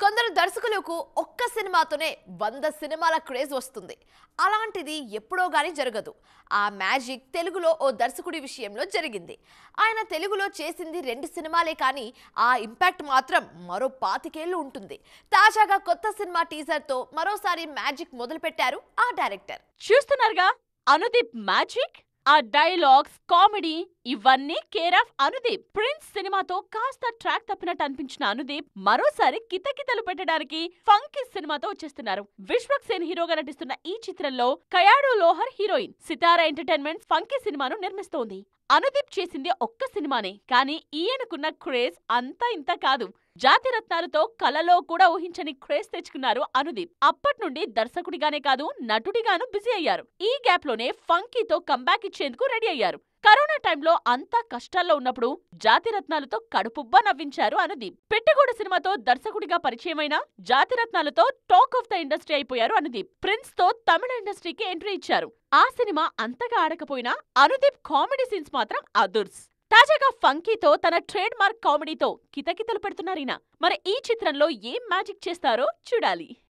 కొందరు దర్శకులకు ఒక్క సినిమాతోనే 100 సినిమాల క్రేజ్ వస్తుంది. అలాంటిది ఎప్పుడో గాని జరగదు. ఆ మ్యాజిక్ తెలుగులో ఓ దర్శకుడి విషయంలో జరిగింది. ఆయన తెలుగులో చేసింది 2 సినిమాలే కానీ ఆ ఇంపాక్ట్ మాత్రం మరో 25 ఏళ్లు ఉంటుంది. తాజాగా కొత్త సినిమా టీజర్తో మరోసారి మ్యాజిక్ మొదలుపెట్టారు ఆ డైరెక్టర్. చూస్తున్నారుగా అనుదీప్ మ్యాజిక్. ఆ డైలాగ్స్, కామెడీ ఇవన్నీ కేర్ ఆఫ్ అనుదీప్. ప్రిన్స్ సినిమాతో కాస్త ట్రాక్ తప్పినట్టు అనిపించిన అనుదీప్ మరోసారి కితకితలు పెట్టడానికి ఫంకీ సినిమాతో వచ్చేస్తున్నారు. విశ్వక్ సేన్ హీరోగా నటిస్తున్న ఈ చిత్రంలో కయాడో లోహర్ హీరోయిన్. సితారా ఎంటర్టైన్మెంట్ ఫంకీ సినిమాను నిర్మిస్తోంది. అనుదీప్ చేసింది ఒక్క సినిమానే, కానీ ఈయనకున్న క్రేజ్ అంతా ఇంత కాదు. జాతిరత్నాలతో కలలో కూడా ఊహించని క్రేజ్ తెచ్చుకున్నారు అనుదీప్. అప్పట్నుండి దర్శకుడిగానే కాదు, నటుడిగాను బిజీ అయ్యారు. ఈ గ్యాప్ లోనే ఫంకీతో కంబ్యాక్ ఇచ్చేందుకు రెడీ అయ్యారు. కరోనా టైంలో అంతా కష్టాల్లో ఉన్నప్పుడు జాతిరత్నాలతో కడుపుబ్బా నవ్వించారు అనుదీప్. పెట్టగోడ సినిమాతో దర్శకుడిగా పరిచయమైన జాతిరత్నాలతో టాక్ ఆఫ్ ద ఇండస్ట్రీ అయిపోయారు అనుదీప్. ప్రిన్స్ తో తమిళ ఇండస్ట్రీకి ఎంట్రీ ఇచ్చారు. ఆ సినిమా అంతగా ఆడకపోయినా అనుదీప్ కామెడీ సీన్స్ మాత్రం అదుర్స్. తాజాగా ఫంకీతో తన ట్రేడ్ మార్క్ కామెడీతో కితకితలు పెడుతున్నారీనా. మరి ఈ చిత్రంలో ఏం మ్యాజిక్ చేస్తారో చూడాలి.